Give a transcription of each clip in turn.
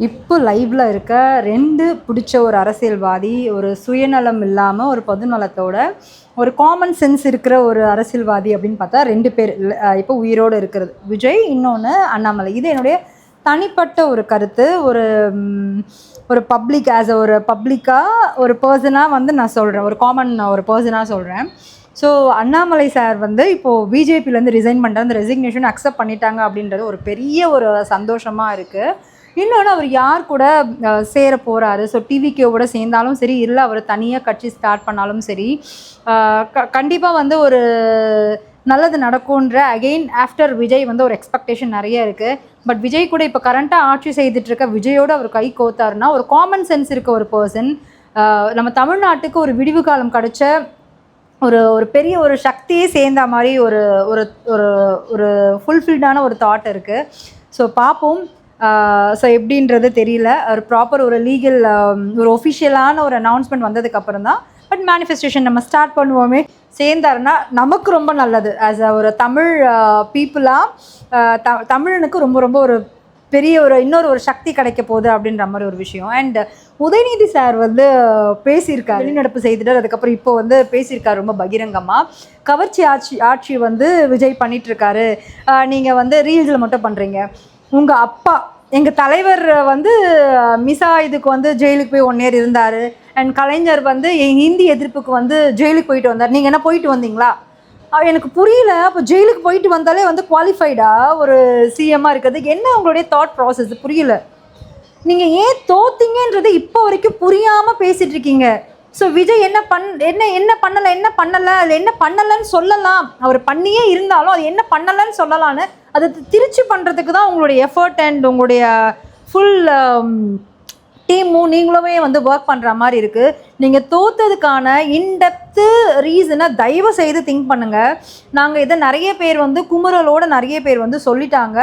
இப்போ லைவ்ல இருக்க 2 பிடிச்ச ஒரு அரசியல்வாதி, ஒரு சுயநலம் இல்லாம, ஒரு பொதுநலத்தோட, ஒரு காமன் சென்ஸ் இருக்கிற ஒரு அரசியல்வாதி அப்படின்னு பார்த்தா 2 பேர் இப்போ உயிரோடு இருக்கிறது. விஜய், இன்னொன்று அண்ணாமலை. இது என்னுடைய தனிப்பட்ட ஒரு கருத்து. ஒரு பப்ளிக் ஒரு பப்ளிக்காக ஒரு பர்சனாக வந்து நான் சொல்கிறேன். ஒரு காமன் ஒரு பர்சனாக சொல்கிறேன். ஸோ அண்ணாமலை சார் வந்து இப்போது பிஜேபியிலேருந்து ரிசைன் பண்ணுற அந்த ரெசிக்னேஷன் அக்செப்ட் பண்ணிட்டாங்க அப்படின்றது ஒரு பெரிய ஒரு சந்தோஷமாக இருக்குது. இன்னொன்று அவர் யார் கூட சேர போகிறாரு. ஸோ டிவிகேவோட சேர்ந்தாலும் சரி, இல்லை அவர் தனியாக கட்சி ஸ்டார்ட் பண்ணாலும் சரி, கண்டிப்பாக வந்து ஒரு நல்லது நடக்கும்ன்ற அகெயின் ஆஃப்டர் விஜய் வந்து ஒரு எக்ஸ்பெக்டேஷன் நிறைய இருக்குது. பட் விஜய் கூட இப்போ கரண்ட்டாக ஆட்சி செய்துட்ருக்க விஜயோடு அவர் கை கோத்தாருன்னா, ஒரு காமன் சென்ஸ் இருக்க ஒரு பர்சன், நம்ம தமிழ்நாட்டுக்கு ஒரு விடிவு காலம் கிடச்ச ஒரு பெரிய ஒரு சக்தியே சேர்ந்த மாதிரி ஒரு ஒரு ஒரு ஃபுல்ஃபில்டான ஒரு தாட் இருக்குது. ஸோ பார்ப்போம். ஸோ எப்படின்றது தெரியல. ஒரு ப்ராப்பர் ஒரு லீகல் ஒரு ஒஃபிஷியலான ஒரு அனௌன்ஸ்மெண்ட் வந்ததுக்கப்புறம் தான் பட் மேனிஃபெஸ்டேஷன் நம்ம ஸ்டார்ட் பண்ணுவோமே. சேர்ந்தாருன்னா நமக்கு ரொம்ப நல்லது. ஆஸ் ஒரு தமிழ் பீப்புளாக தமிழனுக்கு ரொம்ப ரொம்ப ஒரு பெரிய இன்னொரு சக்தி கிடைக்க போகுது அப்படின்ற மாதிரி ஒரு விஷயம். அண்ட் உதயநிதி சார் வந்து பேசியிருக்காரு, வெளிநடப்பு செய்துட்டார். அதுக்கப்புறம் இப்போ வந்து பேசியிருக்காரு ரொம்ப பகிரங்கமாக. கவர்ச்சி ஆட்சி வந்து விஜய் பண்ணிகிட்ருக்காரு, நீங்கள் வந்து ரீல்ஸில் மட்டும் பண்ணுறீங்க. உங்கள் அப்பா எங்கள் தலைவர் வந்து மிசா இதுக்கு வந்து ஜெயிலுக்கு போய் 1 இயர் இருந்தார். அண்ட் கலைஞர் வந்து ஹிந்தி எதிர்ப்புக்கு வந்து ஜெயிலுக்கு போயிட்டு வந்தார். நீங்கள் என்ன போயிட்டு வந்தீங்களா? எனக்கு புரியல. அப்போ ஜெயிலுக்கு போயிட்டு வந்தாலே வந்து குவாலிஃபைடா ஒரு சிஎம்மாக இருக்கிறதுக்கு? என்ன உங்களுடைய தாட் ப்ராசஸ் புரியல. நீங்கள் ஏன் தோத்தீங்கன்றது இப்போ வரைக்கும் புரியாமல் பேசிகிட்டு இருக்கீங்க. ஸோ விஜய் என்ன பண்ணலை அதில் என்ன பண்ணலைன்னு சொல்லலாம். அவர் பண்ணியே இருந்தாலும் அது என்ன பண்ணலைன்னு சொல்லலான்னு அதை திருச்சி பண்ணுறதுக்கு தான் உங்களுடைய எஃபர்ட் அண்ட் உங்களுடைய ஃபுல் டீமும் நீங்களுமே வந்து ஒர்க் பண்ணுற மாதிரி இருக்குது. நீங்கள் தோற்றதுக்கான இன்டெப்த்து ரீசனை தயவு செய்து திங்க் பண்ணுங்கள். நாங்கள் இதை நிறைய பேர் வந்து குமுறலோடு நிறைய பேர் வந்து சொல்லிட்டாங்க.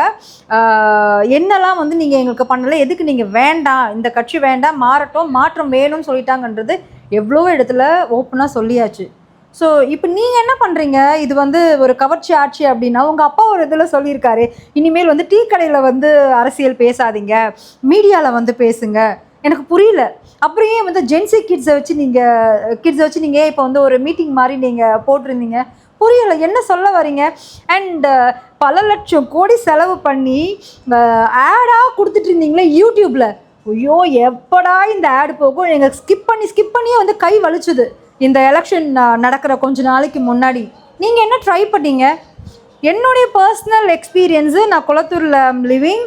என்னெல்லாம் வந்து நீங்கள் எங்களுக்கு பண்ணலை, எதுக்கு நீங்கள் வேண்டாம், இந்த கட்சி வேண்டாம், மாற்றம் வேணும்னு சொல்லிட்டாங்கன்றது எவ்வளோ இடத்துல ஓப்பனாக சொல்லியாச்சு. ஸோ இப்போ நீங்கள் என்ன பண்ணுறீங்க? இது வந்து ஒரு கவர்ச்சி ஆட்சி அப்படின்னா, உங்கள் அப்பா ஒரு இதில் சொல்லியிருக்காரு, இனிமேல் வந்து டீ கடையில் வந்து அரசியல் பேசாதீங்க, மீடியாவில் வந்து பேசுங்க. எனக்கு புரியல. அப்புறம் ஏன் வந்து ஜென்சி கிட்ஸை வச்சு நீங்கள் இப்போ வந்து ஒரு மீட்டிங் மாதிரி நீங்கள் போட்டிருந்தீங்க? புரியலை, என்ன சொல்ல வரீங்க? அண்ட் பல லட்சம் கோடி செலவு பண்ணி ஆடாக கொடுத்துட்டு இருந்தீங்களே யூடியூப்பில். ஐயோ, எப்படா இந்த ஆடு போகும்? எங்களுக்கு ஸ்கிப் பண்ணியே வந்து கை வலிச்சுது. இந்த எலெக்ஷன் நடக்கிற கொஞ்ச நாளைக்கு முன்னாடி நீங்கள் என்ன ட்ரை பண்ணீங்க? என்னுடைய பர்சனல் எக்ஸ்பீரியன்ஸு, நான் குளத்தூரில் லிவிங்,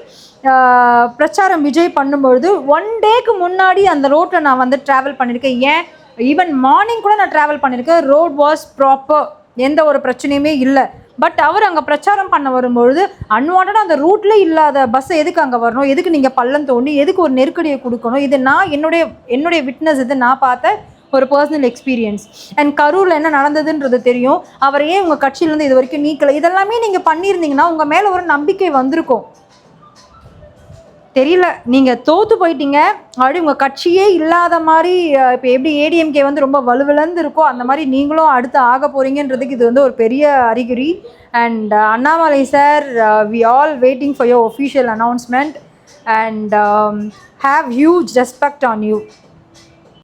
பிரச்சாரம் விஜய் பண்ணும்பொழுது 1 டேக்கு முன்னாடி அந்த ரோட்டில் நான் வந்து ட்ராவல் பண்ணியிருக்கேன். ஏன் ஈவன் மார்னிங் கூட நான் ட்ராவல் பண்ணியிருக்கேன். ரோட் வாஸ் ப்ராப்பர், எந்த ஒரு பிரச்சனையுமே இல்லை. பட் அவர் அங்கே பிரச்சாரம் பண்ண வரும்பொழுது அன்வான்டாக அந்த ரூட்டில் இல்லாத பஸ்ஸை எதுக்கு அங்கே வரணும், எதுக்கு நீங்கள் பள்ளம் தோண்டி எதுக்கு ஒரு நெருக்கடியை கொடுக்கணும்? இது நான் என்னுடைய விட்னஸ், இது நான் பார்த்த ஒரு பர்சனல் எக்ஸ்பீரியன்ஸ். அண்ட் கரூரில் என்ன நடந்ததுன்றது தெரியும். அவர் ஏன் உங்கள் கட்சியிலேருந்து இது வரைக்கும் நீக்கலை? இதெல்லாமே நீங்கள் பண்ணியிருந்தீங்கன்னா உங்கள் மேலே ஒரு நம்பிக்கை வந்திருக்கும். தெரியல, நீங்கள் தோற்று போயிட்டீங்க. அப்படி உங்கள் கட்சியே இல்லாத மாதிரி இப்போ எப்படி ஏடிஎம்கே வந்து ரொம்ப வலுவிழந்து இருக்கோ அந்த மாதிரி நீங்களும் அடுத்து ஆக போகிறீங்கன்றதுக்கு இது வந்து ஒரு பெரிய அறிகுறி. And Annamalai sir, we all waiting for your official announcement and have huge respect on you.